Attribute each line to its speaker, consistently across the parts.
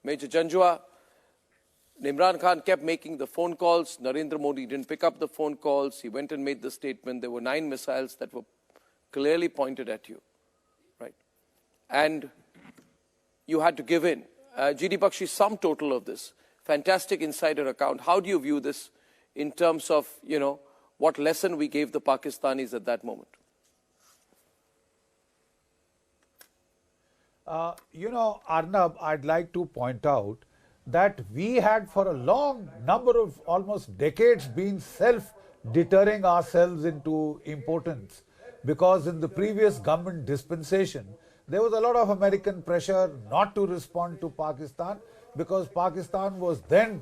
Speaker 1: Major.Gen.G.D.Bakshi, Imran Khan kept making the phone calls. Narendra Modi didn't pick up the phone calls. He went and made the statement. There were 9 missiles that were clearly pointed at you, right? And you had to give in. G.D.Bakshi, sum total of this. Fantastic insider account. How do you view this in terms of, what lesson we gave the Pakistanis at that moment?
Speaker 2: Arnab, I'd like to point out that we had for a long number of almost decades been self-deterring ourselves into impotence, because in the previous government dispensation, there was a lot of American pressure not to respond to Pakistan, because Pakistan was then,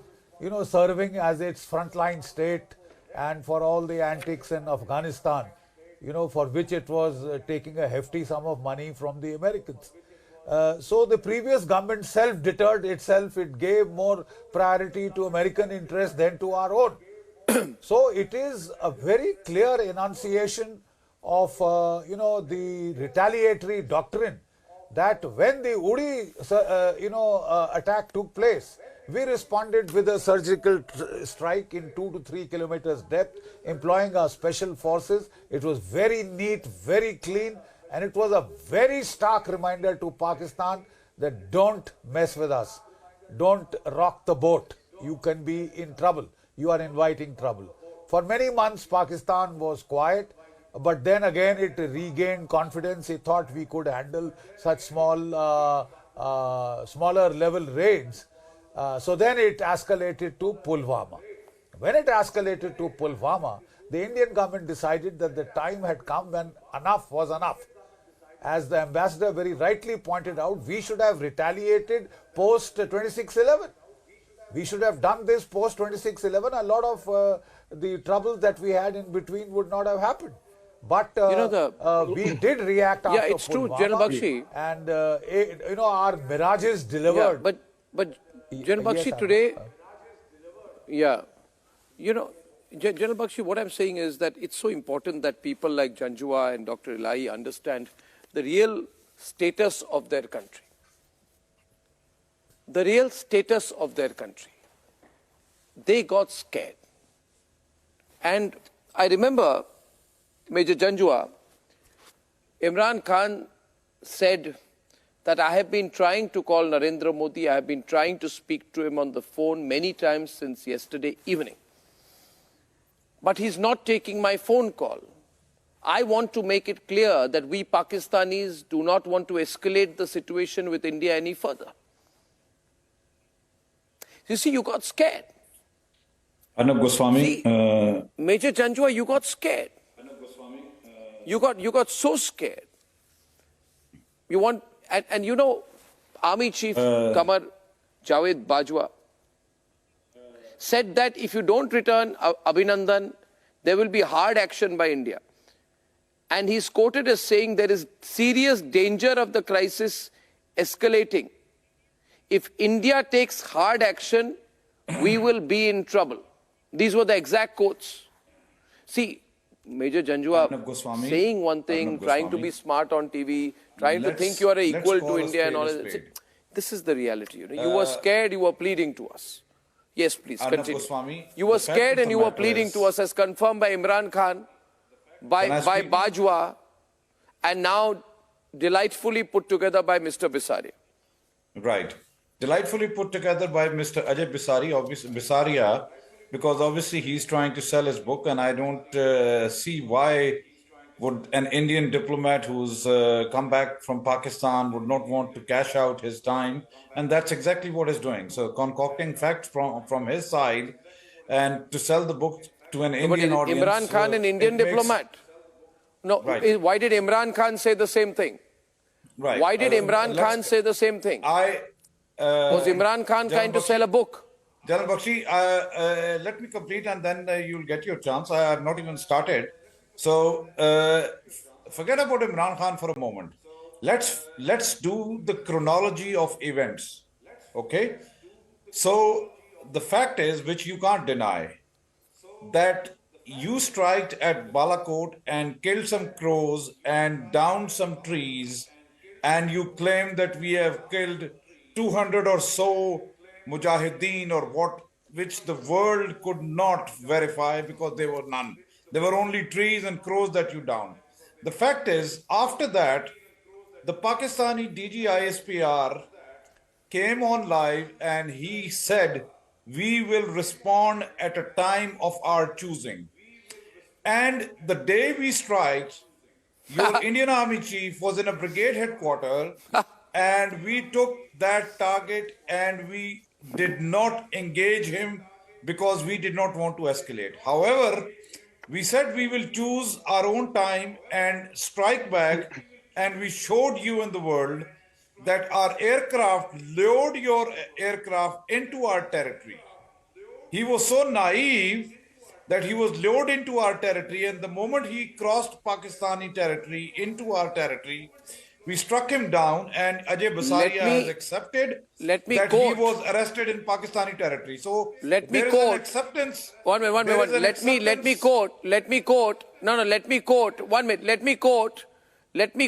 Speaker 2: serving as its frontline state, and for all the antics in Afghanistan, for which it was taking a hefty sum of money from the Americans. So the previous government self-deterred itself. It gave more priority to American interests than to our own. So it is a very clear enunciation of, the retaliatory doctrine, that when the Uri, attack took place, we responded with a surgical strike in 2 to 3 kilometers depth, employing our special forces. It was very neat, very clean. And it was a very stark reminder to Pakistan that don't mess with us. Don't rock the boat. You can be in trouble. You are inviting trouble. For many months, Pakistan was quiet. But then again, it regained confidence. It thought we could handle such smaller level raids. So then it escalated to Pulwama. When it escalated to Pulwama, the Indian government decided that the time had come when enough was enough. As the ambassador very rightly pointed out, we should have retaliated post 26/11. We should have done this post 26/11. A lot of the troubles that we had in between would not have happened. But we did react after
Speaker 1: it's true,
Speaker 2: G.D.Bakshi. And our mirages delivered.
Speaker 1: Yeah, but G.D.Bakshi, yes, today, G.D.Bakshi, what I'm saying is that it's so important that people like Janjua and Dr. Ilahi understand the real status of their country. The real status of their country. They got scared. And I remember Major.Gen.G.D.Bakshi, Imran Khan said that I have been trying to call Narendra Modi, I have been trying to speak to him on the phone many times since yesterday evening. But he's not taking my phone call. I want to make it clear that we Pakistanis do not want to escalate the situation with India any further. You see, you got scared.
Speaker 3: Arnab Goswami.
Speaker 1: See, Major.Gen.G.D.Bakshi, you got scared. You got so scared. You want, and Army Chief Qamar Javed Bajwa said that if you don't return Abhinandan, there will be hard action by India. And he's quoted as saying there is serious danger of the crisis escalating. If India takes hard action, we will be in trouble. These were the exact quotes. See, Major.Gen.G.D.Bakshi saying one thing, trying to be smart on TV, trying to think you are equal to India and all that. This is the reality. You were scared, you were pleading to us. Yes, please, continue. You were scared and you were pleading to us, as confirmed by Imran Khan, by Bajwa, and now delightfully put together by Mr. Bisaria.
Speaker 3: Right. Delightfully put together by Mr. Ajay Bisaria, because obviously he's trying to sell his book, and I don't see why would an Indian diplomat who's come back from Pakistan would not want to cash out his time, and that's exactly what he's doing. So concocting facts from his side and to sell the book to an Indian audience.
Speaker 1: Imran Khan, an Indian diplomat. No, right. Why did Imran Khan say the same thing?
Speaker 3: Right.
Speaker 1: Why did Imran Khan say the same thing? Was Imran Khan trying to sell a book?
Speaker 3: G.D.Bakshi, let me complete and then you'll get your chance. I have not even started. So forget about Imran Khan for a moment. Let's do the chronology of events. Okay? So the fact is, which you can't deny, that you striked at Balakot and killed some crows and downed some trees, and you claim that we have killed 200 or so mujahideen or what, which the world could not verify because there were none. There were only trees and crows that you down. The fact is, after that, the Pakistani DGISPR came on live and he said, we will respond at a time of our choosing. And the day we strike, your Indian Army chief was in a brigade headquarters and we took that target and we did not engage him because we did not want to escalate. However, we said we will choose our own time and strike back, and we showed you in the world that our aircraft lured your aircraft into our territory. He was so naive that he was lured into our territory, and the moment he crossed Pakistani territory into our territory, we struck him down, and Ajay Bisaria has accepted that he was arrested in Pakistani territory. So
Speaker 1: let me
Speaker 3: there is
Speaker 1: quote.
Speaker 3: an acceptance.
Speaker 1: One minute. Let me quote. No, let me quote. 1 minute. Let me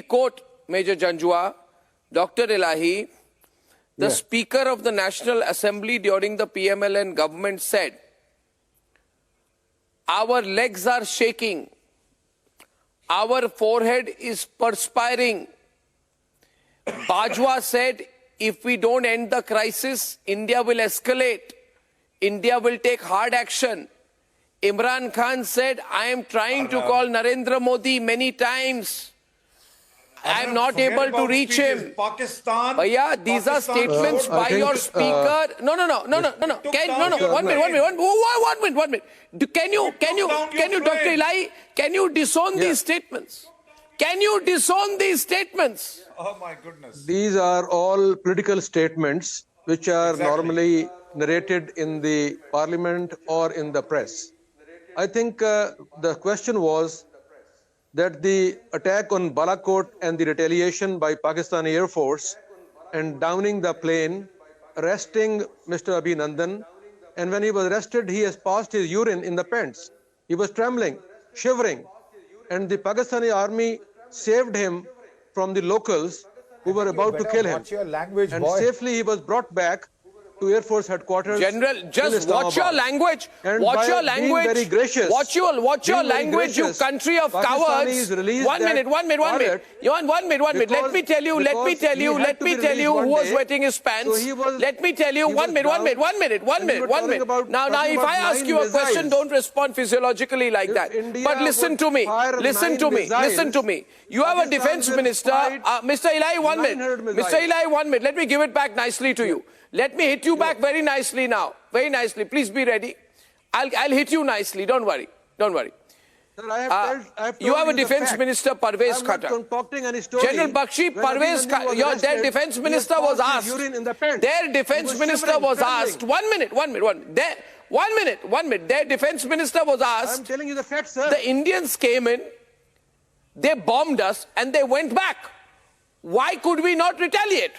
Speaker 1: quote Major Janjua, Dr. Elahi. The Speaker of the National Assembly during the PMLN government said, our legs are shaking. Our forehead is perspiring. Bajwa said, if we don't end the crisis, India will escalate. India will take hard action. Imran Khan said, I am trying to call Narendra Modi many times. I am not able to reach him.
Speaker 3: Pakistan.
Speaker 1: Bhaiya, these are statements by your speaker. No. 1 minute. Can you, Dr. Elahi, can you disown these statements? Can you disown these statements?
Speaker 3: Oh my goodness.
Speaker 4: These are all political statements which are normally narrated in the parliament or in the press. I think the question was that the attack on Balakot and the retaliation by Pakistani Air Force and downing the plane, arresting Mr. Abhinandan, and when he was arrested, he has passed his urine in the pants. He was trembling, shivering, and the Pakistani army saved him from the locals who were about to kill him.
Speaker 2: Watch your language,
Speaker 4: and
Speaker 2: boy.
Speaker 4: safely he was brought back to Air Force headquarters.
Speaker 1: General, just watch your language. Watch your language.
Speaker 4: Very gracious,
Speaker 1: watch your language, you country of cowards. 1 minute. One minute. Let me tell you who was wetting his pants. Let me tell you, 1 minute. Now, if I ask you a question, don't respond physiologically like that. But listen to me. You have a defense minister. Mr. Elahi, 1 minute. Let me give it back nicely to you. Let me hit you back very nicely now. Very nicely. Please be ready. I'll hit you nicely. Don't worry.
Speaker 4: Sir,
Speaker 1: you have a defense minister, Parvez Qatal. General Bakshi, their defense minister was asked. Their defense minister was asked. 1 minute. Their defense minister was asked.
Speaker 4: I'm telling you the facts, sir.
Speaker 1: The Indians came in, they bombed us, and they went back. Why could we not retaliate?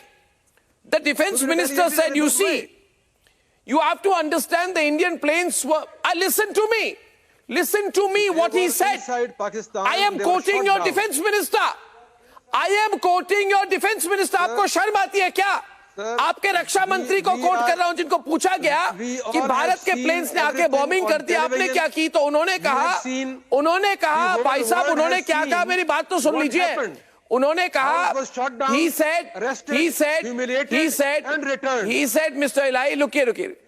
Speaker 1: The defense minister said, you see, you have to understand the Indian planes were... Listen to me what he said. I am quoting your defense minister. आपको शर्म आती है क्या? आपके रक्षा मंत्री को coat कर रहा हूं, जिनको पूछा गया कि भारत के प्लेन्स ने आके बॉम्बिंग कर दी, आपने क्या की? तो उन्होंने कहा भाई साहब, उन्होंने क्या कहा? मेरी बात तो सुन लीजिए. उन्होंने कहा, he said, Mr. Elahi, रुकिए.